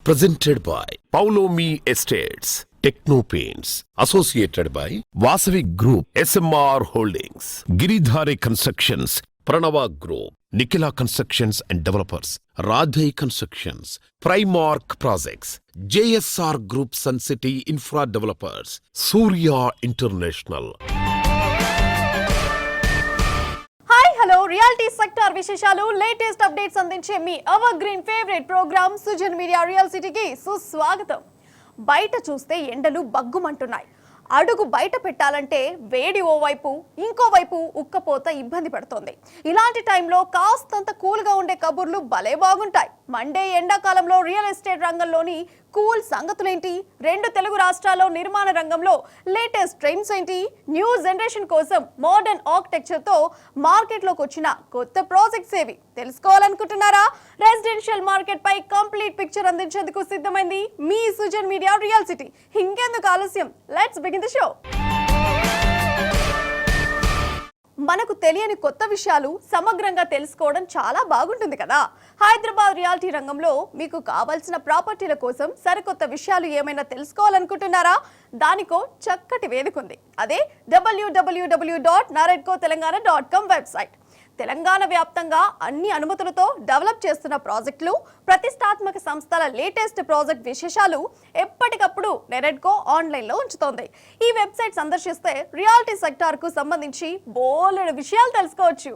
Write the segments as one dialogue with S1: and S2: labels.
S1: Presented by Paulomi Estates, Techno Paints, associated by Vasavi Group, SMR Holdings, Giridhari Constructions, Pranava Group, Nikhila Constructions and Developers, Radhai Constructions, Primark Projects, JSR Group Sun City Infra Developers, Surya International.
S2: Hello reality sector విశేషాలు latest updates అందించే మీ evergreen favourite programme Sujan media real సిటీకి సుస్వాగతం. బయట చూస్తే ఎండలు బగ్గుమంటున్నాయి. అడుగు బయట పెట్టాలంటే వేడి ఓవైపు ఇంకోవైపు ఉక్కపోత ఇబ్బంది పడుతోంది. ఇలాంటి టైంలో కాస్తంత కూల్గా ఉండే కబుర్లు భలే బాగుంటాయి. మండే ఎండాకాలంలో రియల్ ఎస్టేట్ రంగంలోని కూల్ సంగతులేంటి, రెండు తెలుగు రాష్ట్రాల్లో నిర్మాణ రంగంలో లేటెస్ట్ ట్రెండ్స్ ఏంటి, న్యూ జనరేషన్ కోసం మోడర్న్ ఆర్కిటెక్చర్తో మార్కెట్లోకి వచ్చిన కొత్త ప్రాజెక్ట్స్ ఏవి తెలుసుకోవాలనుకుంటున్నారా? రెసిడెన్షియల్ మార్కెట్ పై కంప్లీట్ పిక్చర్ అందించేందుకు సిద్ధమైంది మీ సుజన్ మీడియా రియల్ సిటీ. ఇంకెందుకు ఆలస్యం, లెట్స్ బిగిన్ ది షో. మనకు తెలియని కొత్త విషయాలు సమగ్రంగా తెలుసుకోవడం చాలా బాగుంటుంది కదా. హైదరాబాద్ రియాలిటీ రంగంలో మీకు కావాల్సిన ప్రాపర్టీల కోసం సరికొత్త విషయాలు ఏమైనా తెలుసుకోవాలనుకుంటున్నారా? దానికో చక్కటి వేదిక ఉంది. అదే www.naredcotelangana.com వెబ్సైట్. తెలంగాణ వ్యాప్తంగా అన్ని అనుమతులతో డెవలప్ చేస్తున్న ప్రాజెక్టులు, ప్రతిష్టాత్మక సంస్థల లేటెస్ట్ ప్రాజెక్ట్ విశేషాలు ఎప్పటికప్పుడు నెరెడ్కో ఆన్లైన్లో ఉంచుతోంది. ఈ వెబ్సైట్ సందర్శిస్తే రియాలిటీ సెక్టార్కు సంబంధించి బోలెడు విషయాలు తెలుసుకోవచ్చు.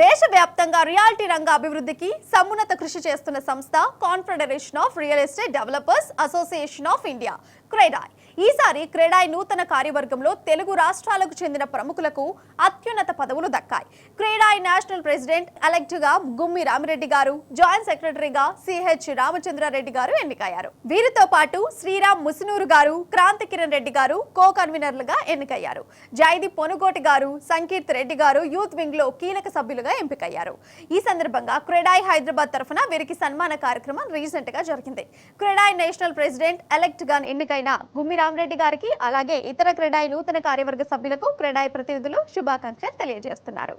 S2: దేశవ్యాప్తంగా రియాలిటీ రంగ అభివృద్ధికి సమున్నత కృషి చేస్తున్న సంస్థ confederation of real estate developers association of India, CREDAI. ఈసారి క్రెడాయ్ నూతన కార్యవర్గంలో తెలుగు రాష్ట్రాలకు చెందిన ప్రముఖులకు అత్యున్నత పదవులు దక్కాయి. క్రెడాయ్ నేషనల్ ప్రెసిడెంట్ ఎలెక్ట్గా గుమ్మి రామిరెడ్డి గారు, జాయింట్ సెక్రటరీగా సిహెచ్ రామచంద్రారెడ్డి గారు ఎన్నికయ్యారు. వీరితో పాటు శ్రీరామ్ ముసునూరు గారు, క్రాంతి కిరణ్ రెడ్డి గారు కో కన్వీనర్లుగా ఎన్నికయ్యారు. జైదీప్ పొనుగోటి గారు, సంకీర్త్ రెడ్డి గారు యూత్ వింగ్ లో కీలక సభ్యులుగా ఎంపికయ్యారు. ఈ సందర్భంగా క్రెడాయ్ హైదరాబాద్ తరఫున వీరికి సన్మాన కార్యక్రమం రీసెంట్ గా జరిగింది. క్రెడాయ్ నేషనల్ ప్రెసిడెంట్ ఎలెక్ట్ గా ఎన్నికైన గుమ్మి రామిరెడ్డి గారికి, అలాగే ఇతర క్రెడాయ్ నూతన కార్యవర్గ సభ్యులకు క్రెడాయ్ ప్రతినిధులు శుభాకాంక్షలు తెలియజేస్తున్నారు.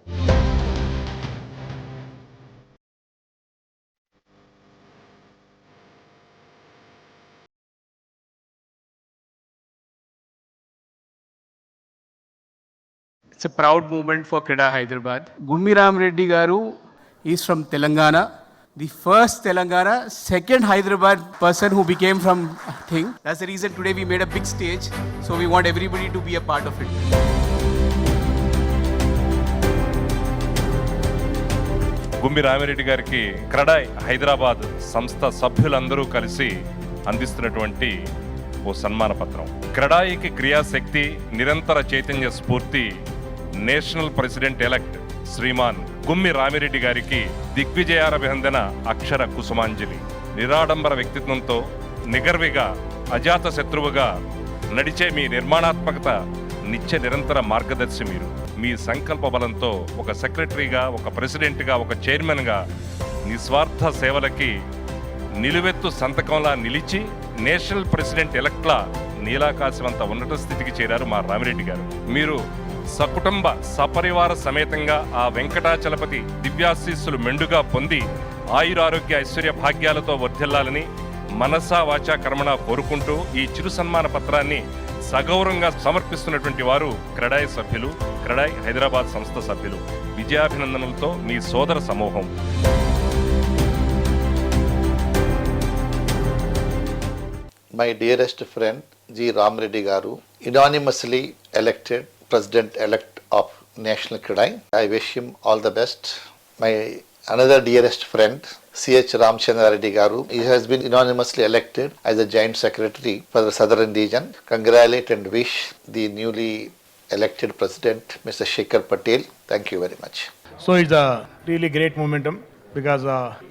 S3: It's a proud moment for CREDAI Hyderabad. Gummi Ram Reddy Garu is from Telangana. The first Telangana, second Hyderabad person who became from thing. That's the reason today we made a big stage. So we want everybody to be a part of it.
S4: గుమ్మి రామిరెడ్డి గారికి క్రెడాయ్ హైదరాబాద్ సంస్థ సభ్యులందరూ కలిసి అందిస్తున్నటువంటి ఓ సన్మాన పత్రం. క్రెడాయికి క్రియాశక్తి, నిరంతర చైతన్య స్ఫూర్తి national president elect Shriman Gummi Ramireddy గారికి దిగ్విజయాభినందన అక్షర కుసుమాంజలి. నిరాడంబర వ్యక్తిత్వంతో నిగర్విగా, అజాత శత్రువుగా నడిచే మీ నిర్మాణాత్మకత నిత్య నిరంతర మార్గదర్శి. మీరు మీ సంకల్ప బలంతో ఒక సెక్రటరీగా, ఒక ప్రెసిడెంట్గా, ఒక చైర్మన్గా నిస్వార్థ సేవలకి నిలువెత్తు సంతకంలా నిలిచి నేషనల్ ప్రెసిడెంట్ ఎలక్ట్లా నీలాకాశమంత ఉన్నత స్థితికి చేరారు మా రామిరెడ్డి గారు. మీరు సకుటుంబ సపరివార సమేతంగా ఆ వెంకటాచలపతి దివ్యాశీస్సులు మెండుగా పొంది ఆయురారోగ్య ఐశ్వర్య భాగ్యాలతో వర్ధిల్లాలని మనసా వాచా కర్మణ కోరుకుంటూ ఈ చిరు సన్మాన పత్రాన్ని సగౌరవంగా సమర్పిస్తున్నటువంటి వారు క్రెడాయ్ సభ్యులు, క్రెడాయ్ హైదరాబాద్ సంస్థ సభ్యులు. విజయాభినందనలతో మీ సోదర సమూహం.
S5: My dearest friend G. Ram Reddy Garu, unanimously elected President-elect of National CREDAI. I wish him all the best. My another dearest friend C.H. Ramchandra Reddy Garu, he has been unanimously elected as the Joint Secretary for the Southern Region. Congratulate and wish the newly elected President Mr. Shekhar Patel. Thank you very much.
S6: So it's a really great momentum because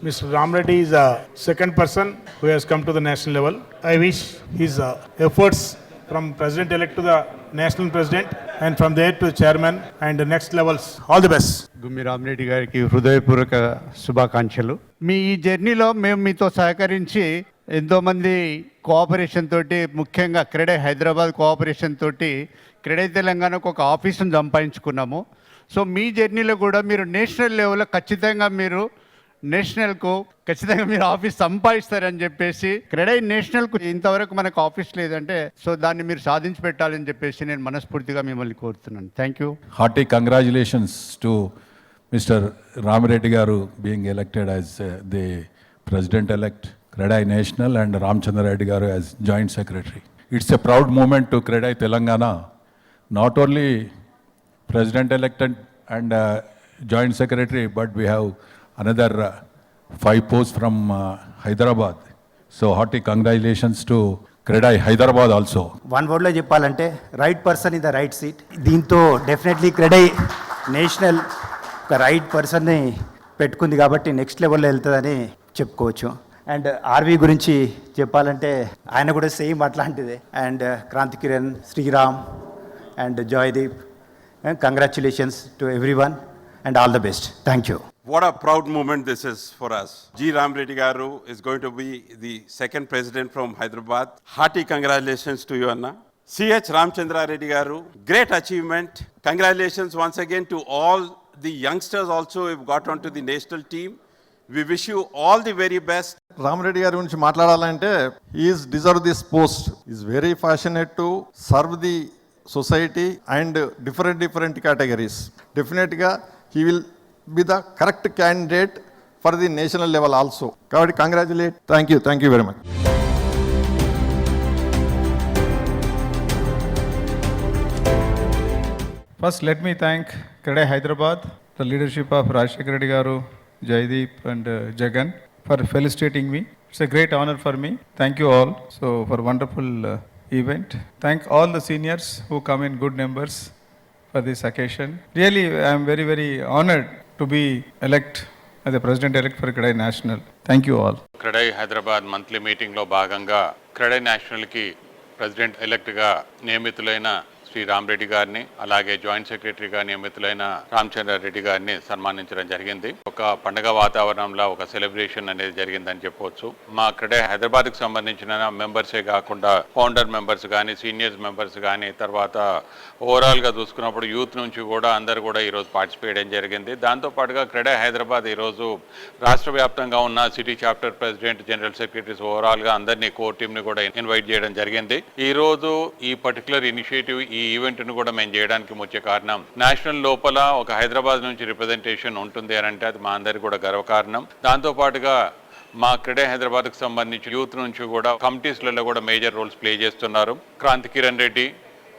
S6: Mr. Ram Reddy is a second person who has come to the national level. I wish his efforts from President-elect to the National President and from there to the Chairman and the next levels. All the best.
S7: గుమ్మి రామిరెడ్డి గారికి హృదయపూర్వక శుభాకాంక్షలు. మీ ఈ జర్నీలో మేము మీతో సహకరించి ఎంతోమంది cooperation తోటి, ముఖ్యంగా క్రెడాయ్ హైదరాబాద్ కోఆపరేషన్ తోటి క్రెడాయ్ తెలంగాణకు ఒక ఆఫీసును సంపాదించుకున్నాము. సో మీ జర్నీలో కూడా మీరు నేషనల్ లెవెల్లో ఖచ్చితంగా మీరు నేషనల్కు ఖచ్చితంగా మీరు ఆఫీస్ సంపాదిస్తారని చెప్పేసి క్రెడై నేషనల్కు ఇంతవరకు మనకు ఆఫీస్ లేదంటే సో దాన్ని మీరు సాధించి పెట్టాలని చెప్పేసి నేను మనస్ఫూర్తిగా మిమ్మల్ని కోరుతున్నాను. Thank you.
S8: Hearty congratulations to Mr. Ramireddy Garu being elected as the President-elect Credai National and Ramchandra Reddy Garu as Joint Secretary. It's a proud moment to Credai Telangana. Not only President-elect and Joint Secretary, but we have another 5 posts from Hyderabad. So hearty congratulations to Credai Hyderabad also.
S9: One వర్డ్లో చెప్పాలంటే right person in the right seat. దీంతో definitely Credai national ఒక right పర్సన్ని పెట్టుకుంది కాబట్టి next లెవెల్లో వెళ్తుందని చెప్పుకోవచ్చు. అండ్ ఆర్వి గురించి చెప్పాలంటే ఆయన కూడా సేమ్ అట్లాంటిదే. And Kranti Kiran, Sriram and Joydeep, congratulations to everyone and all the best. Thank you.
S10: What a proud moment this is for us. G. Ramreddy Garu is going to be the second president from Hyderabad. Hearty congratulations to you, Anna. C.H. Ramchandra Reddy Garu, great achievement. Congratulations once again to all the youngsters also who have got onto the national team. We wish you all the very best.
S11: Ramareddy గారి గురించి మాట్లాడాలంటే is deserve this post. Is very passionate to serve the society and different categories. డెఫినెట్గా he will be the correct candidate for the national level also. Kabatti congratulate. Thank you very much.
S12: First, let me thank Credai Hyderabad, the leadership of Rajshekar Reddy Garu, Jaideep and Jagan for felicitating me. It's a great honor for me. Thank you all. So for wonderful event. Thank all the seniors who come in good numbers for this occasion. Really, I am very, very honored to be elect as the President-elect for Credai National. Thank you all.
S13: CREDAI Hyderabad monthly మీటింగ్లో భాగంగా CREDAI నేషనల్కి president ఎలెక్ట్గా నియమితులైన శ్రీ రామరెడ్డి గారిని, అలాగే joint సెక్రటరీగా నియమితులైన రామచంద్ర రెడ్డి గారిని సన్మానించడం జరిగింది. ఒక పండగ వాతావరణంలో ఒక సెలబ్రేషన్ అనేది జరిగిందని చెప్పవచ్చు. మా క్రెడై హైదరాబాద్కి సంబంధించిన మెంబర్సే కాకుండా ఫౌండర్ మెంబర్స్ కానీ, సీనియర్స్ మెంబర్స్ కానీ, తర్వాత ఓవరాల్గా చూసుకున్నప్పుడు యూత్ నుంచి కూడా అందరూ కూడా ఈరోజు పార్టిసిపేట్ చేయడం జరిగింది. దాంతోపాటుగా క్రెడై హైదరాబాద్ ఈరోజు రాష్ట్ర వ్యాప్తంగా ఉన్న city chapter president, general secretaries ఓవరాల్గా అందరినీ కోర్ టీమ్ని కూడా ఇన్వైట్ చేయడం జరిగింది. ఈరోజు ఈ పర్టికులర్ ఇనిషియేటివ్, ఈ ఈవెంట్ను కూడా మేము చేయడానికి ముఖ్య కారణం, నేషనల్ లోపల ఒక హైదరాబాద్ నుంచి రిప్రజెంటేషన్ ఉంటుంది అని అంటే అది మా అందరికీ కూడా గర్వకారణం. దాంతోపాటుగా మా క్రెడై హైదరాబాద్కి సంబంధించి యూత్ నుంచి కూడా కమిటీస్లలో కూడా మేజర్ రోల్స్ ప్లే చేస్తున్నారు. క్రాంతి కిరణ్ రెడ్డి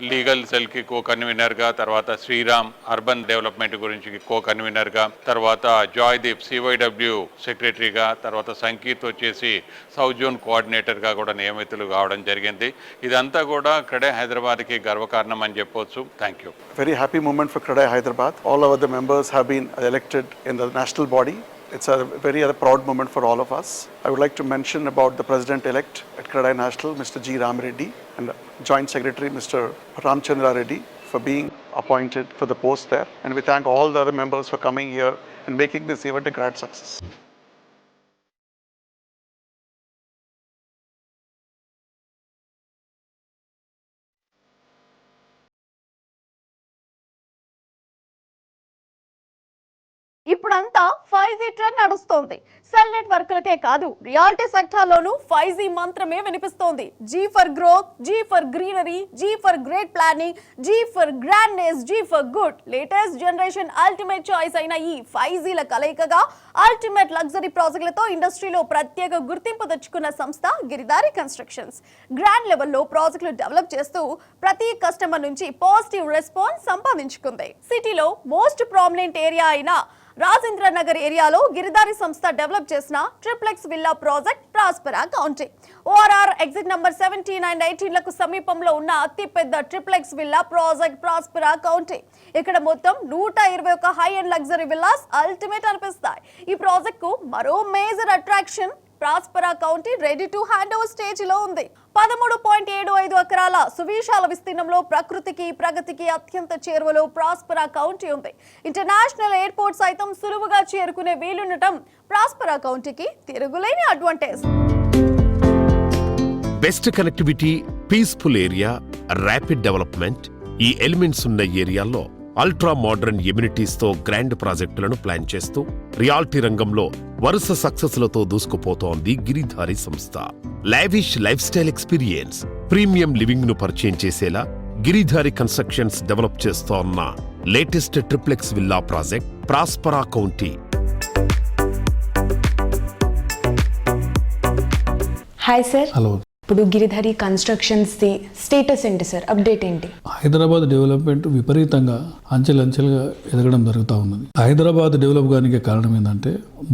S13: లీగల్ సెల్కి కో కన్వీనర్గా, తర్వాత శ్రీరామ్ అర్బన్ డెవలప్మెంట్ గురించి కో కన్వీనర్గా, తర్వాత జాయ్దీప్ సివైడబ్ల్యూ సెక్రటరీగా, తర్వాత సంకీర్త్ వచ్చేసి సౌత్ జోన్ కోఆర్డినేటర్గా కూడా నియమితులు కావడం జరిగింది. ఇదంతా కూడా క్రెడై హైదరాబాద్కి గర్వకారణం అని చెప్పొచ్చు. Thank you.
S14: Very happy moment for Credai Hyderabad. All of the members have been elected in the national body. It's a very proud moment for all of us. I would like to mention about the President-elect at Credai National, Mr. G. Ramreddy, and Joint Secretary, Mr. Ramchandra Reddy, for being appointed for the post there. And we thank all the other members for coming here and making this event a grand success.
S2: ఇప్పుడంతా 5G trend నడుస్తోంది. Cell నెట్వర్క్లకే కాదు, reality సెక్టార్లోనూ 5G మంత్రమే వినిపిస్తోంది. G for growth, G for greenery, G for great planning, G for grandness, G for good. Latest generation ultimate choice అయిన ఈ 5Gల కలయికగా ultimate luxury ప్రాజెక్టులతో ఇండస్ట్రీలో ప్రత్యేక గుర్తింపు తెచ్చుకున్న సంస్థ గిరిధారి కన్స్ట్రక్షన్స్. గ్రాండ్ లెవెల్లో ప్రాజెక్టులు డెవలప్ చేస్తూ ప్రతి కస్టమర్ నుంచి పాజిటివ్ రెస్పాన్స్ సంపాదించుకుంది. సిటీలో మోస్ట్ ప్రామినెంట్ ఏరియా అయిన రాజేంద్ర నగర్ ఏరియాలో గిరిధారి సంస్థ డెవలప్ చేసిన triplex villa project Prospera County. ORR exit number 17 and 18లకు సమీపంలో ఉన్న అతిపెద్ద triplex villa project Prospera County. ఇక్కడ మొత్తం 121 high and luxury villas ultimate అనిపిస్తాయి. ఈ ప్రాజెక్ట్ కు మరో major attraction, Prospera County ready to hand over stage లో ఉంది. 13.75 ఎకరాల సువిశాల విస్తీర్ణంలో ప్రగతికి అత్యంత చేరువలో ప్రాస్పెరా కౌంటీ ఉంది. ఇంటర్నేషనల్ ఎయిర్పోర్ట్ సైతం సులువుగా చేరుకునే వీలుండటం ప్రాస్పెరా కౌంటీకి తిరుగులేని advantage.
S1: Best connectivity, peaceful area, rapid development, ఈ ఎలిమెంట్స్ ఉన్న ఏరియాల్లో అల్ట్రా మోడర్న్ ఎమ్యూనిటీస్ తో గ్రాండ్ ప్రాజెక్టులను ప్లాన్ చేస్తూ రియాలిటీ రంగంలో వరుస సక్సెస్లతో దూసుకుపోతోంది గిరిధారి సంస్థ. Lavish life style experience, premium living ను పరిచయం చేసేలా గిరిధారి కన్స్ట్రక్షన్స్ డెవలప్ చేస్తోన్న latest triplex villa project ప్రాస్పరా county.
S15: Hi sir.
S12: Hello.
S15: ఇప్పుడు గిరిధారి కన్స్ట్రక్షన్స్ ది స్టేటస్ ఏంటి సార్, అప్డేట్ ఏంటి?
S12: హైదరాబాద్ డెవలప్మెంట్ విపరీతంగా అంచెలంచెలుగా ఎదగడం జరుగుతూ ఉన్నది. హైదరాబాద్ డెవలప్ కానికి కారణం ఏంటంటే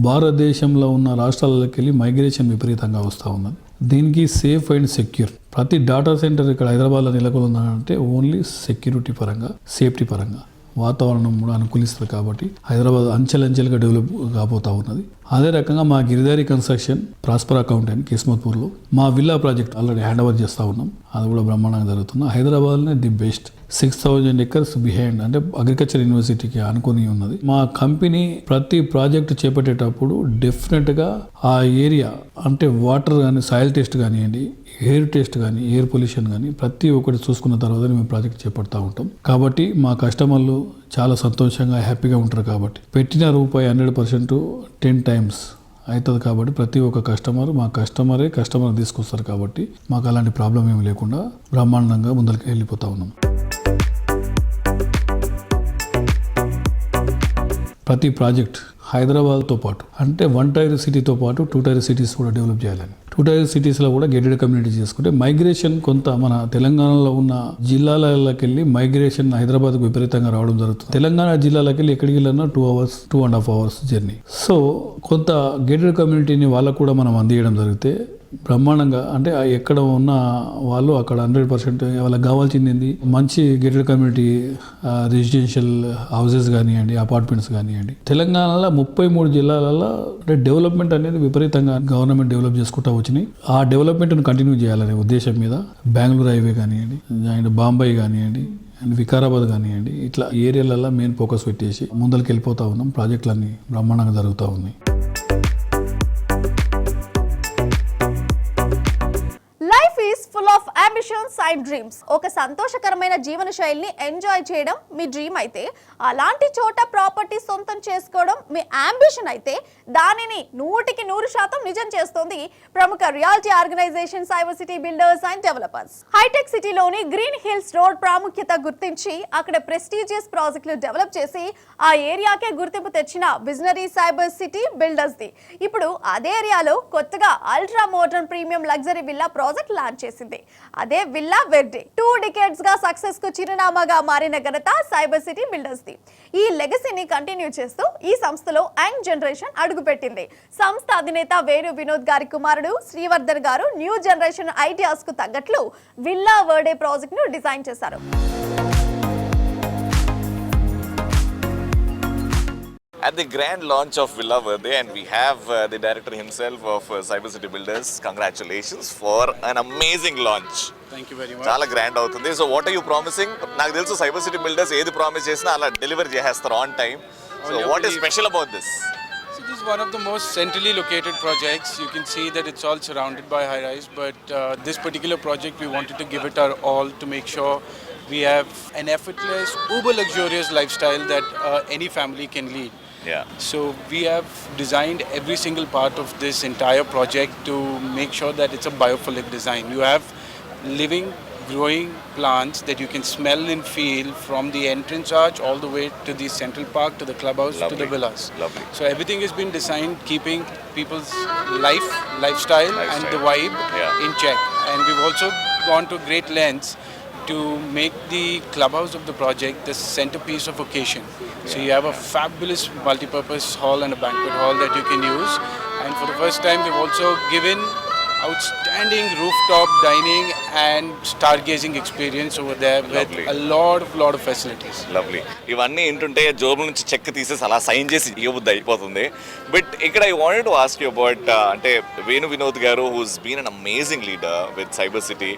S12: భారతదేశంలో ఉన్న రాష్ట్రాలకి వెళ్ళి మైగ్రేషన్ విపరీతంగా వస్తూ ఉన్నది. దీనికి సేఫ్ అండ్ సెక్యూర్ ప్రతి డేటా సెంటర్ ఇక్కడ హైదరాబాద్లో నెలకొందంటే ఓన్లీ సెక్యూరిటీ పరంగా, సేఫ్టీ పరంగా, వాతావరణం కూడా అనుకూలిస్తుంది. కాబట్టి హైదరాబాద్ అంచెలంచెలుగా డెవలప్ కాబోతూ ఉన్నది. అదే రకంగా మా గిరిధారి కన్స్ట్రక్షన్ ప్రాస్పర్ అకౌంట్ అని కిస్మత్పూర్లో మా villa project already hand over చేస్తూ ఉన్నాం. అది కూడా బ్రహ్మాండంగా జరుగుతుంది. హైదరాబాద్లోనే ది బెస్ట్ 6,000 acres బిహైండ్ అంటే అగ్రికల్చర్ యూనివర్సిటీకి అనుకుని ఉన్నది. మా కంపెనీ ప్రతి ప్రాజెక్ట్ చేపట్టేటప్పుడు డెఫినెట్గా ఆ ఏరియా అంటే వాటర్ కానీ, సాయిల్ టెస్ట్ కానివ్వండి, ఎయిర్ టెస్ట్ కానీ, ఎయిర్ పొల్యూషన్ కానీ ప్రతి ఒక్కటి చూసుకున్న తర్వాత మేము ప్రాజెక్ట్ చేపడతా ఉంటాం. కాబట్టి మా కస్టమర్లు చాలా సంతోషంగా, హ్యాపీగా ఉంటారు. కాబట్టి పెట్టిన రూపాయి 100% 10 times అవుతుంది. కాబట్టి ప్రతి ఒక్క కస్టమర్ తీసుకొస్తారు. కాబట్టి మాకు అలాంటి ప్రాబ్లం ఏమి లేకుండా బ్రహ్మాండంగా ముందరికి వెళ్ళిపోతా ఉన్నాం. ప్రతి ప్రాజెక్ట్ హైదరాబాద్తో పాటు అంటే 1 tier సిటీతో పాటు 2 tier సిటీస్ కూడా డెవలప్ చేయాలని, 2 tier సిటీస్లో కూడా గేటెడ్ కమ్యూనిటీ చేసుకుంటే మైగ్రేషన్ కొంత మన తెలంగాణలో ఉన్న జిల్లాలకి వెళ్ళి మైగ్రేషన్ హైదరాబాద్కు విపరీతంగా రావడం జరుగుతుంది. తెలంగాణ జిల్లాలకి వెళ్ళి ఎక్కడికి వెళ్ళినా 2 hours, 2.5 hours జర్నీ. సో కొంత గేటెడ్ కమ్యూనిటీని వాళ్ళకు కూడా మనం అందియడం జరిగితే బ్రహ్మాండంగా అంటే ఎక్కడ ఉన్న వాళ్ళు అక్కడ 100% వాళ్ళకి కావాల్సింది మంచి గేటెడ్ కమ్యూనిటీ రెసిడెన్షియల్ హౌసెస్ కానివ్వండి, అపార్ట్మెంట్స్ కానివ్వండి. తెలంగాణలో 33 జిల్లాలలో అంటే డెవలప్మెంట్ అనేది విపరీతంగా గవర్నమెంట్ డెవలప్ చేసుకుంటూ వచ్చినాయి. ఆ డెవలప్మెంట్ను కంటిన్యూ చేయాలనే ఉద్దేశం మీద బెంగళూరు హైవే కానివ్వండి, అండ్ బాంబే కానివ్వండి, అండ్ వికారాబాద్ కానివ్వండి, ఇట్లా ఏరియాలలో మెయిన్ ఫోకస్ పెట్టేసి ముందరికి వెళ్ళిపోతూ ఉన్నాం. ప్రాజెక్టులన్నీ బ్రహ్మాండంగా జరుగుతూ ఉన్నాయి.
S2: Life is full of ambitions and dreams. ఒక సంతోషకరమైన జీవన శైలిని ఎంజాయ్ చేయడం మీ డ్రీమ్ అయితే, అలాంటి చోట ప్రాపర్టీ సొంతం చేసుకోవడం మీ అంబిషన్ అయితే, దానిని 100% నిజం చేస్తోంది ప్రముఖ reality organisation Cyber City Builders and Developers. Hitech సిటీలోని గ్రీన్ హిల్స్ రోడ్ ప్రాముఖ్యత గుర్తించి అక్కడ ప్రెస్టీజియస్ ప్రాజెక్టులు డెవలప్ చేసి ఆ ఏరియాకే గుర్తింపు తెచ్చిన visionary cyber City builders the ఇప్పుడు అదే ఏరియాలో కొత్తగా ultra modern premium luxury villa project launch చేసింది. అదే విల్లా వెర్డే. 2 decades గా సక్సెస్ కు చిరునామాగా మారిన ఘనత సైబర్ సిటీ బిల్డర్స్ ది. ఈ లెగసీని కంటిన్యూ చేస్తూ ఈ సంస్థలో యంగ్ జనరేషన్ అడుగుపెట్టింది. సంస్థ అధినేత వేణు వినోద్ గారి కుమారుడు శ్రీవర్ధన్ గారు న్యూ జనరేషన్ ఐడియాస్ కు తగ్గట్లు విల్లా వెర్డే ప్రాజెక్ట్ ను డిజైన్ చేశారు.
S16: At the grand launch of Villa Verde, and we have the director himself of Cyber City Builders. Congratulations for an amazing launch.
S3: Thank you very much.
S16: Chala grand avutundi. So what are you promising? Naaku telusu Cyber City Builders edi promise chesina ala deliver chestaru on time. So what is special about this?
S3: So this is one of the most centrally located projects. You can see that it's all surrounded by high rise, but this particular project we wanted to give it our all to make sure we have an effortless, uber luxurious lifestyle that any family can lead.
S16: Yeah.
S3: So we have designed every single part of this entire project to make sure that it's a biophilic design. You have living, growing plants that you can smell and feel from the entrance arch all the way to the central park, to the clubhouse,
S16: Lovely.
S3: to the villas.
S16: Lovely.
S3: So everything has been designed keeping people's lifestyle and the vibe
S16: Yeah.
S3: in check. And we've also gone to great lengths to make the clubhouse of the project the centerpiece of occasion. So you have a fabulous multi-purpose hall and a banquet hall that you can use. And for the first time, we've also given outstanding rooftop dining and stargazing experience over there with a lot of facilities.
S16: Lovely. ఇవన్నీ ఏంటంటే జోబుల నుంచి check తీసేసి అలా sign చేసి ఇవ్వబుద్ధి అయిపోతుంది. But ఇక్కడ I wanted to ask you about అంటే Venu Vinod garu who's been an amazing leader with cyber city.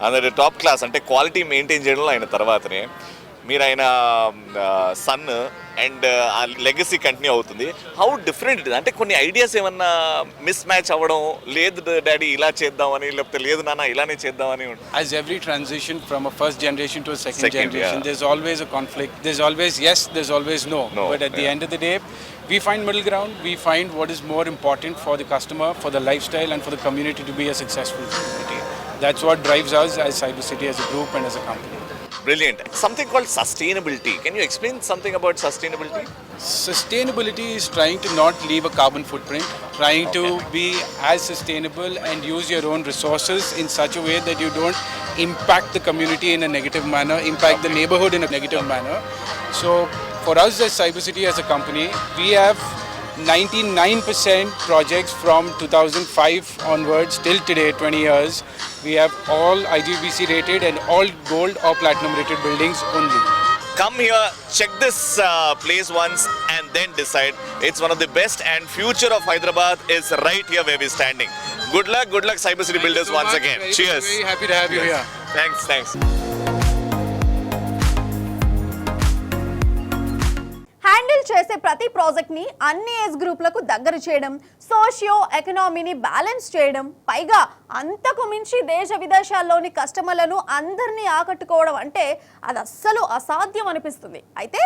S16: అందరి టాప్ క్లాస్ అంటే క్వాలిటీ మెయింటైన్ చేయడంలో ఆయన తర్వాతనే మీరు ఆయన సన్ అండ్ ఆ లెగసీ కంటిన్యూ అవుతుంది. హౌ డిఫరెంట్ ఇట్ ఇస్, అంటే కొన్ని ఐడియాస్ ఏమన్నా మిస్ మ్యాచ్ అవ్వడం, లేదు డాడీ ఇలా చేద్దామని, లేకపోతే లేదు నాన్న ఇలానే చేద్దామని.
S3: As every transition from a first generation to a second generation, there's always a conflict. There's always yes, there's always no. But at the end of the day, we find middle ground. We find what is more important for the customer, for the lifestyle, and for the community to be a successful community. That's what drives us as Cyber City, as a group and as a company.
S16: Brilliant. Something called sustainability. Can you explain something about sustainability?
S3: Sustainability is trying to not leave a carbon footprint, trying to be as sustainable and use your own resources in such a way that you don't impact the community in a negative manner, impact the neighborhood in a negative manner. So for us as Cyber City as a company, we have 99% projects from 2005 onwards till today, 20 years. We have all IGBC rated and all gold or platinum rated buildings only.
S16: Come here, check this place once and then decide. It's one of the best, and future of Hyderabad is right here where we're standing. Good luck Cyber City builders once again. Cheers.
S3: Very happy to have you here.
S16: Thanks.
S2: Handle చేసే ప్రతి project ని అన్ని age గ్రూప్లకు దగ్గర చేయడం, socio ఎకనామీని balance చేయడం, పైగా అంతకు మించి దేశ విదేశాల్లోని కస్టమర్లను అందరినీ ఆకట్టుకోవడం అంటే అది అస్సలు అసాధ్యం అనిపిస్తుంది. అయితే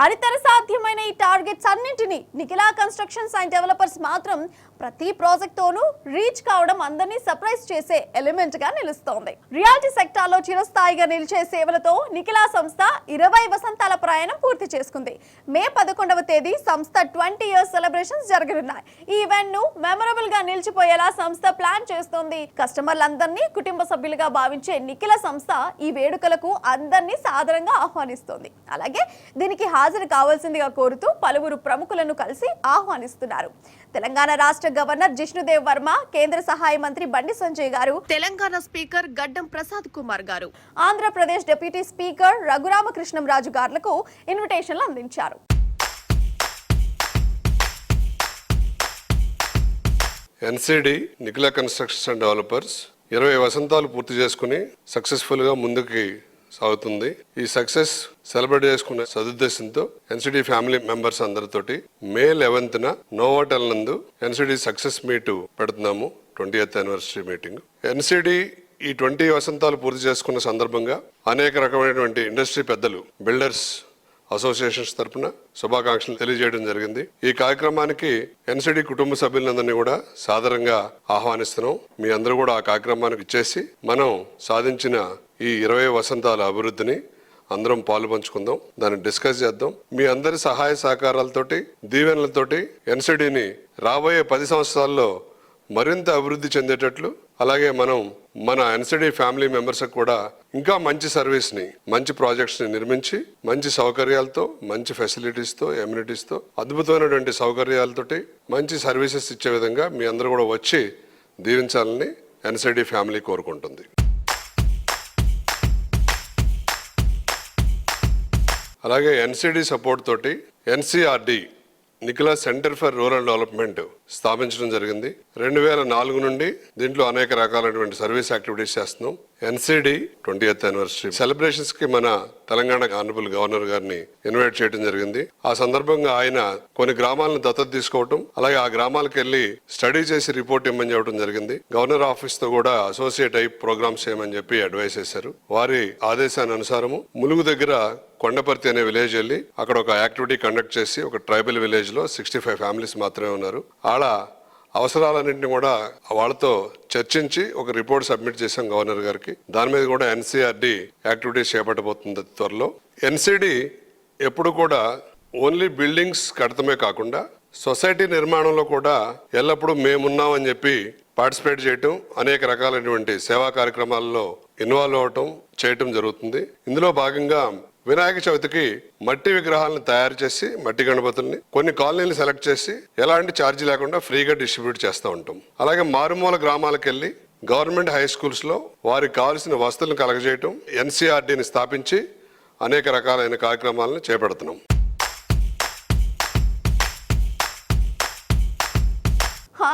S2: అనితర సాధ్యమైన ఈ టార్గెట్స్ అన్నింటినీ నిఖిలా కన్స్ట్రక్షన్స్ అండ్ డెవలపర్స్ మాత్రం ప్రతి ప్రాజెక్ట్తోనూ రీచ్ కావడం అందరినీ సర్ప్రైజ్ చేసే ఎలిమెంట్ గా నిలుస్తోంది. రియాలిటీ సెక్టార్లో చిరస్థాయిగా నిలిచే సేవలతో నిఖిలా సంస్థ 20 వసంతాల ప్రయాణం పూర్తి చేసుకుంది. మే 11వ తేదీ సంస్థ 20 ఇయర్స్ సెలబ్రేషన్స్ జరగనున్నాయి. ఈ ఈవెంట్ ను మెమరబుల్ గా నిలిచిపోయేలా సంస్థ ప్లాన్ చేస్తోంది. కస్టమర్లందరినీ కుటుంబ సభ్యులుగా భావించే నిఖిలా సంస్థ ఈ వేడుకలకు అందరినీ సాదరంగా ఆహ్వానిస్తోంది. అలాగే దీనికి హాజరు కావాల్సిందిగా కోరుతూ పలువురు ప్రముఖులను కలిసి ఆహ్వానిస్తున్నారు. తెలంగాణ రాష్ట్ర గవర్నర్ జిష్ణుదేవ్ వర్మ, కేంద్ర సహాయ మంత్రి బండి సంజయ్ గారు, తెలంగాణ స్పీకర్ గడ్డం ప్రసాద్ కుమార్ గారు, ఆంధ్రప్రదేశ్ డిప్యూటీ స్పీకర్ రఘురామకృష్ణంరాజు గారులకు ఇన్విటేషన్లు అందించారు.
S17: NCD Nikhila constructions and developers 20 వసంతాలు పూర్తి చేసుకుని సక్సెస్ఫుల్ గా ముందుకి సాగుతుంది. ఈ సక్సెస్ సెలబ్రేట్ చేసుకునే సదుద్దేశంతో ఎన్సిడి ఫ్యామిలీ మెంబర్స్ అందరితోటి మే 11న నోవాటెల్ నందు ఎన్సిడి సక్సెస్ మీట్ పెడుతున్నాము. 20th anniversary meeting. ఎన్సిడి ఈ 20 వసంతాలు పూర్తి చేసుకున్న సందర్భంగా అనేక రకమైనటువంటి ఇండస్ట్రీ పెద్దలు, బిల్డర్స్ అసోసియేషన్స్ తరఫున శుభాకాంక్షలు తెలియజేయడం జరిగింది. ఈ కార్యక్రమానికి ఎన్సిడి కుటుంబ సభ్యులందరినీ కూడా సాదరంగా ఆహ్వానిస్తున్నాం. మీ అందరూ కూడా ఆ కార్యక్రమానికి ఇచ్చేసి మనం సాధించిన ఈ 20 వసంతాల అభివృద్ధిని అందరం పాలు పంచుకుందాం, దాన్ని డిస్కస్ చేద్దాం. మీ అందరి సహాయ సహకారాలతోటి, దీవెనలతోటి ఎన్సిడిని రాబోయే 10 సంవత్సరాల్లో మరింత అభివృద్ధి చెందేటట్లు, అలాగే మనం మన ఎన్సిడి ఫ్యామిలీ మెంబర్స్ కూడా ఇంకా మంచి సర్వీస్ని, మంచి ప్రాజెక్ట్స్ని నిర్మించి మంచి సౌకర్యాలతో, మంచి ఫెసిలిటీస్తో, ఎమ్యూనిటీస్తో, అద్భుతమైనటువంటి సౌకర్యాలతోటి మంచి సర్వీసెస్ ఇచ్చే విధంగా మీ అందరూ కూడా వచ్చి దీవించాలని ఎన్సిడి ఫ్యామిలీ కోరుకుంటుంది. అలాగే ఎన్సిడి సపోర్ట్ తోటి NCRD Nikhila centre for rural development స్థాపించడం జరిగింది. 2004 నుండి దీంట్లో అనేక రకాలైనటువంటి సర్వీస్ యాక్టివిటీస్ చేస్తున్నాం. ఎన్సిడి 20th యానివర్సరీ సెలబ్రేషన్స్ కి మన తెలంగాణ ఆనరబుల్ గవర్నర్ గారిని ఇన్వైట్ చేయడం జరిగింది. ఆ సందర్భంగా ఆయన కొన్ని గ్రామాలను దత్తత తీసుకోవటం, అలాగే ఆ గ్రామాలకు వెళ్లి స్టడీ చేసి రిపోర్ట్ ఇవ్వమని చెప్పడం జరిగింది. గవర్నర్ ఆఫీస్ తో కూడా అసోసియేట్ అయి ప్రోగ్రామ్స్ చేయమని చెప్పి అడ్వైస్ చేశారు. వారి ఆదేశానుసారము ములుగు దగ్గర కొండపర్తి అనే విలేజ్ వెళ్ళి అక్కడ ఒక యాక్టివిటీ కండక్ట్ చేసి, ఒక ట్రైబల్ విలేజ్ లో 65 ఫ్యామిలీస్ మాత్రమే ఉన్నారు. ఆడ అవసరాలన్నింటినీ కూడా వాళ్ళతో చర్చించి ఒక రిపోర్ట్ సబ్మిట్ చేశాం గవర్నర్ గారికి. దాని మీద కూడా ఎన్సిఆర్డి యాక్టివిటీస్ చేపట్టబోతుంది త్వరలో. ఎన్సిడి ఎప్పుడు కూడా ఓన్లీ బిల్డింగ్స్ కడతమే కాకుండా సొసైటీ నిర్మాణంలో కూడా ఎల్లప్పుడూ మేమున్నామని చెప్పి పార్టిసిపేట్ చేయటం, అనేక రకాలైనటువంటి సేవా కార్యక్రమాల్లో ఇన్వాల్వ్ అవటం చేయటం జరుగుతుంది. ఇందులో భాగంగా వినాయక చవితికి మట్టి విగ్రహాలను తయారు చేసి, మట్టి గణపతుల్ని కొన్ని కాలనీలు సెలెక్ట్ చేసి ఎలాంటి ఛార్జీ లేకుండా ఫ్రీగా డిస్ట్రిబ్యూట్ చేస్తూ ఉంటాం. అలాగే మారుమూల గ్రామాలకు వెళ్ళి గవర్నమెంట్ హై స్కూల్స్ లో వారికి కావాల్సిన వసతులను కలగజేయటం, ఎన్సిఆర్డిని స్థాపించి అనేక రకాలైన కార్యక్రమాలను చేపడుతున్నాం.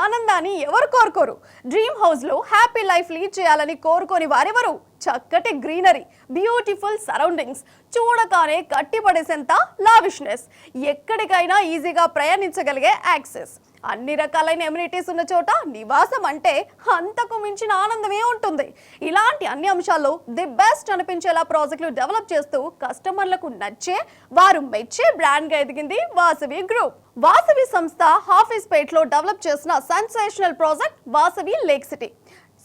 S2: ఆనందాన్ని ఎవరు కోరుకోరు? డ్రీమ్ హౌస్ లో హ్యాపీ లైఫ్ లీడ్ చేయాలని కోరుకోని వారెవరు? చక్కటి గ్రీనరీ, బ్యూటిఫుల్ సరౌండింగ్స్, చూడగానే కట్టిపడేసేంత లావిష్నెస్, ఎక్కడికైనా ఈజీగా ప్రయాణించగలిగే యాక్సెస్, అన్ని రకాలైన ఎమ్యూనిటీస్ ఉన్న చోట నివాసం అంటే అంతకు మించిన ఆనందమే ఉంటుంది. ఇలాంటి అన్ని అంశాల్లో ది బెస్ట్ అనిపించేలా ప్రాజెక్టులు డెవలప్ చేస్తూ కస్టమర్లకు నచ్చే, వారు మెచ్చే బ్రాండ్గా ఎదిగింది వాసవి గ్రూప్. వాసవి సంస్థ హాఫీస్పేట్లో డెవలప్ చేసిన sensational project Vasavi lake city.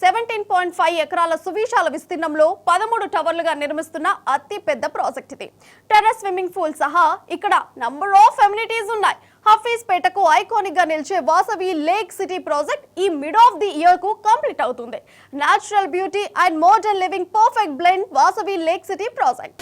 S2: 17.5 ఎకరాల సువిశాల విస్తీర్ణంలో 13 టవర్లుగా నిర్మిస్తున్న అతి పెద్ద ప్రాజెక్ట్ ఇది. టెర్రస్ స్విమ్మింగ్ పూల్ సహా ఇక్కడ నంబర్ ఆఫ్ ఎమ్యూనిటీస్ ఉన్నాయి. హఫీస్పేటకు ఐకానిక్ గా నిలిచే వాసవి లేక్ సిటీ ప్రాజెక్ట్ ఈ మిడ్ ఆఫ్ ది ఇయర్ కు కంప్లీట్ అవుతుంది. Natural beauty and modern living perfect blend Vasavi lake city project.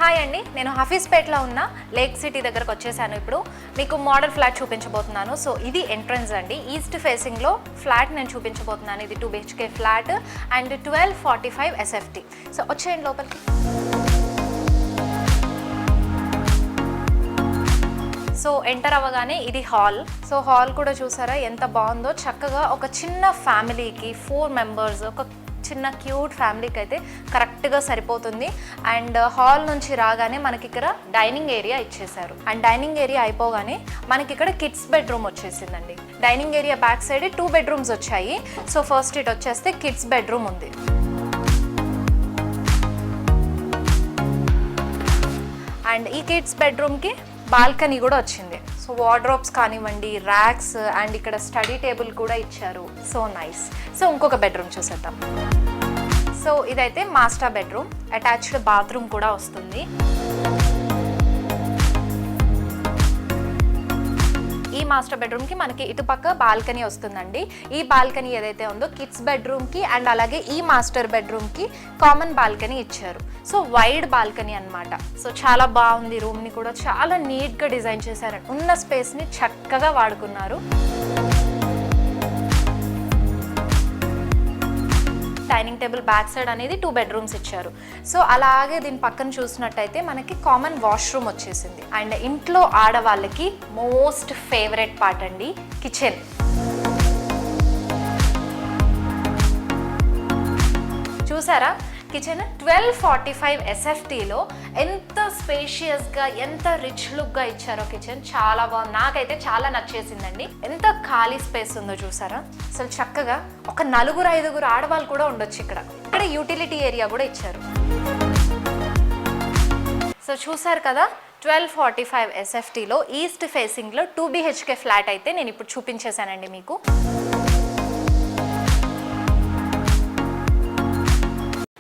S18: Hi అండి, నేను హఫీస్పేట్లో ఉన్న లేక్ సిటీ దగ్గరకు వచ్చేసాను. ఇప్పుడు మీకు మోడల్ ఫ్లాట్ చూపించబోతున్నాను. సో ఇది ఎంట్రన్స్ అండి, ఈస్ట్ ఫేసింగ్లో ఫ్లాట్ నేను చూపించబోతున్నాను. ఇది 2 BHK flat and 1245 SFT. So వచ్చేయండి లోపలికి. సో ఎంటర్ అవ్వగానే ఇది హాల్. సో హాల్ కూడా చూసారా ఎంత బాగుందో, చక్కగా ఒక చిన్న ఫ్యామిలీకి 4 మెంబర్స్, ఒక చిన్న క్యూట్ ఫ్యామిలీకి అయితే కరెక్ట్గా సరిపోతుంది. అండ్ హాల్ నుంచి రాగానే మనకి ఇక్కడ డైనింగ్ ఏరియా ఇచ్చేసారు. అండ్ డైనింగ్ ఏరియా అయిపోగానే మనకి ఇక్కడ కిడ్స్ బెడ్రూమ్ వచ్చేసిందండి. Dining area back side 2 bedrooms వచ్చాయి. సో ఫస్ట్ ఇటు వచ్చేస్తే కిడ్స్ బెడ్రూమ్ ఉంది. అండ్ ఈ కిడ్స్ బెడ్రూమ్కి బాల్కనీ కూడా వచ్చింది. సో వార్డ్రోబ్స్ కానివ్వండి, ర్యాక్స్, అండ్ ఇక్కడ స్టడీ టేబుల్ కూడా ఇచ్చారు. So nice. సో ఇంకొక బెడ్రూమ్ చూసేద్దాం. సో ఇదైతే మాస్టర్ బెడ్రూమ్, అటాచ్డ్ బాత్రూమ్ కూడా వస్తుంది. ఈ మాస్టర్ బెడ్రూమ్కి మనకి ఇటుపక్క బాల్కనీ వస్తుందండి. ఈ బాల్కనీ ఏదైతే ఉందో కిడ్స్ బెడ్రూమ్కి అండ్ అలాగే ఈ మాస్టర్ బెడ్రూమ్కి కామన్ బాల్కనీ ఇచ్చారు. సో వైడ్ బాల్కనీ అన్నమాట. సో చాలా బాగుంది. రూమ్ని కూడా చాలా నీట్గా డిజైన్ చేశారు. ఉన్న స్పేస్ని చక్కగా వాడుకున్నారు. డైనింగ్ టేబుల్ బ్యాక్ సైడ్ అనేది 2 బెడ్రూమ్స్ ఇచ్చారు. సో అలాగే దీని పక్కన చూసినట్టయితే మనకి కామన్ వాష్రూమ్ వచ్చేసింది. అండ్ ఇంట్లో ఆడవాళ్ళకి మోస్ట్ ఫేవరెట్ పార్ట్ అండి, కిచెన్. చూసారా కిచెన్ 1245 SFTలో ఎంత స్పేషియస్గా, ఎంత రిచ్ లుక్గా ఇచ్చారో కిచెన్. చాలా బాగుంది, నాకైతే చాలా నచ్చేసిందండి. ఎంత ఖాళీ స్పేస్ ఉందో చూసారా. అసలు చక్కగా ఒక 4-5 ఆడవాళ్ళు కూడా ఉండొచ్చు ఇక్కడ. ఇక్కడ యూటిలిటీ ఏరియా కూడా ఇచ్చారు. సో చూసారు కదా, 1245 SFTలో ఈస్ట్ ఫేసింగ్లో 2 BHK ఫ్లాట్ అయితే నేను ఇప్పుడు చూపించేశానండి మీకు.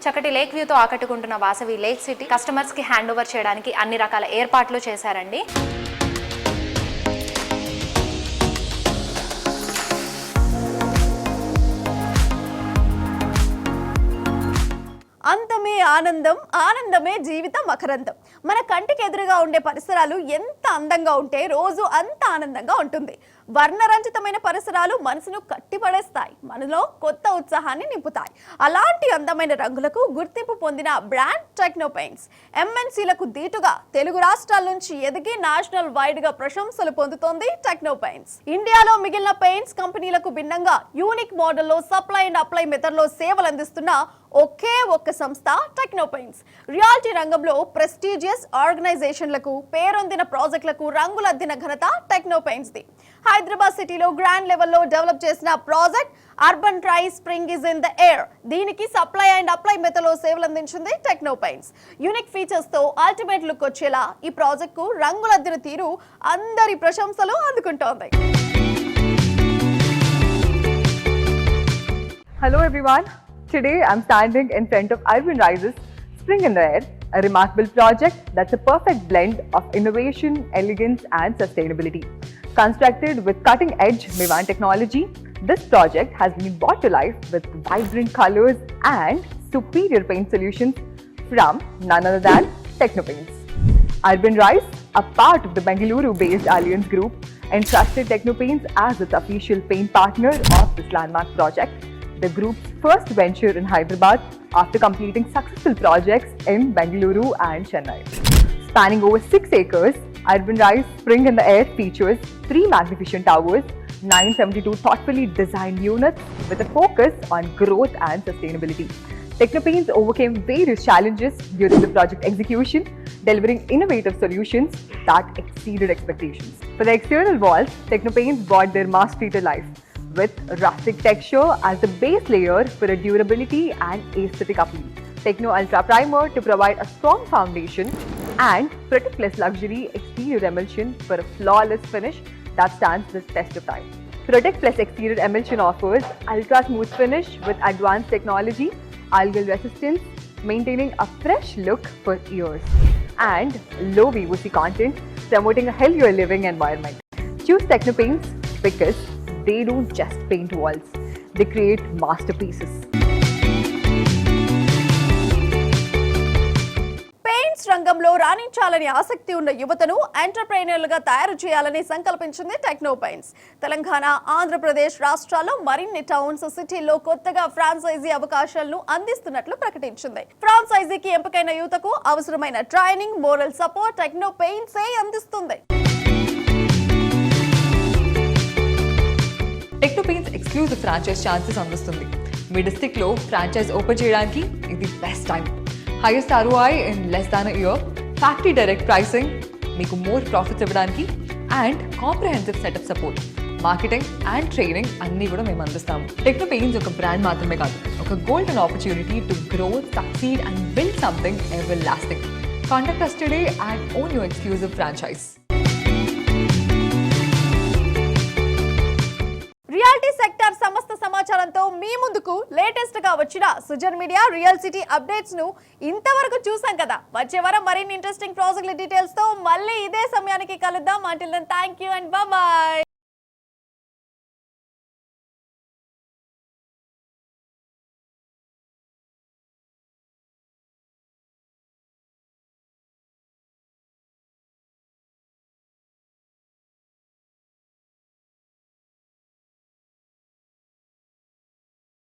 S18: చక్కటి లేక్ వ్యూతో ఆకట్టుకుంటున్న వాసవి లేక్ సిటీ కస్టమర్స్కి హ్యాండ్ ఓవర్ చేయడానికి అన్ని రకాల ఏర్పాట్లు చేశారండి.
S2: అంతమే ఆనందం, ఆనందమే జీవితం మకరందం. మన కంటికి ఎదురుగా ఉండే పరిసరాలు ఎంత అందంగా ఉంటే రోజు అంత ఆనందంగా ఉంటుంది. వర్ణరంజితమైన పరిసరాలు మనసును కట్టిపడేస్తాయి, మనలో కొత్త ఉత్సాహాన్ని నింపుతాయి. అలాంటి అందమైన రంగులకు గుర్తింపు పొందిన బ్రాండ్ టెక్నో పెయింట్స్. MNCలకు దీటుగా తెలుగు రాష్ట్రాల నుంచి ఎదిగి నేషనల్ వైడ్ గా ప్రశంసలు పొందుతోంది టెక్నో పెయింట్స్. ఇండియాలో మిగిలిన పెయింట్స్ కంపెనీలకు భిన్నంగా యూనిక్ మోడల్లో సప్లై అండ్ అప్లై మెథడ్ లో సేవలు అందిస్తున్న ఒకే ఒక్క సంస్థ టెక్నో పెయింట్స్. రియాలిటీ రంగంలో ప్రెస్టీజియస్ ఆర్గనైజేషన్లకు, పేరొందిన ప్రాజెక్టులకు రంగులద్దిన ఘనత టెక్నో పెయింట్స్ ది. హైదరాబాద్ సిటీలో గ్రాండ్ లెవెల్లో డెవలప్ చేసిన project urban try spring is in the air. దీనికి సప్లై అండ్ అప్లై మెథడ్లో సేవలు అందించింది టెక్నో పెయింట్స్. యూనిక్ ఫీచర్స్ తో అల్టిమేట్ లుక్ వచ్చేలా ఈ ప్రాజెక్ట్ కు రంగులద్దిన తీరు అందరి ప్రశంసలు అందుకుంటోంది.
S19: Hello everyone. Today I'm standing in front of Urban Rise's Spring in the Air, a remarkable project that's a perfect blend of innovation, elegance and sustainability. Constructed with cutting-edge Mivan technology, this project has been brought to life with vibrant colors and superior paint solutions from none other than Techno Paints. Urban Rise, a part of the Bengaluru-based Alliance Group, entrusted Techno Paints as its official paint partner of this landmark project, the group's first venture in Hyderabad after completing successful projects in Bengaluru and Chennai. Spanning over 6 acres, Urban Rise Spring in the Air features 3 magnificent towers, 972 thoughtfully designed units with a focus on growth and sustainability. Technopanes overcame various challenges during the project execution, delivering innovative solutions that exceeded expectations. For the external walls, Technopanes brought their mastery to life with rustic texture as the base layer for a durability and aesthetic appeal. Techno Ultra Primer to provide a strong foundation, and Protect Plus Luxury exterior emulsion for a flawless finish that stands the test of time. Protect Plus exterior emulsion offers ultra smooth finish with advanced technology, algal resistance, maintaining a fresh look for years, and low VOC content, promoting a healthier living environment. Choose Technopanes because they don't just paint walls, they create masterpieces.
S2: Paints రంగంలో రాణించాలని ఆసక్తి ఉన్న యువతను ఎంటర్ప్రెన్యూర్లుగా తయారు చేయాలని సంకల్పించింది techno paints. Telangana, Andhra Pradesh రాష్ట్రాల్లో మరిన్ని towns, సిటీల్లో కొత్తగా ఫ్రాంచైజీ అవకాశాలను అందిస్తున్నట్లు ప్రకటించింది. ఫ్రాంచైజీకి ఎంపికైన యువతకు అవసరమైన training, moral support techno paints అందిస్తుంది.
S19: టెక్నోపెయిన్స్ ఎక్స్క్లూజివ్ ఫ్రాంచైజ్ ఛాన్సెస్ అందిస్తుంది. మీ డిస్ట్రిక్ట్లో ఫ్రాంచైజ్ ఓపెన్ చేయడానికి ఇది best time. Highest ROI in less than year, factory direct pricing, మీకు మోర్ ప్రాఫిట్స్ ఇవ్వడానికి, and comprehensive setup support, marketing and training అన్నీ కూడా మేము అందిస్తాము. టెక్నోపెయిన్స్ ఒక బ్రాండ్ మాత్రమే కాదు, ఒక golden opportunity to grow, succeed and build something ever lasting. Contact us today and own your exclusive franchise.
S2: Reality sector సమస్త సమాచారంతో మీ ముందుకు లేటెస్ట్ గా వచ్చిన Sujan media real city updates ను ఇంతవరకు చూసాం కదా. వచ్చే వారం మరిన్ని ఇంట్రెస్టింగ్ ప్రాజెక్టుల డీటెయిల్స్ తో మళ్ళీ ఇదే సమయానికి కలుద్దాం. Until then thank you and bye by.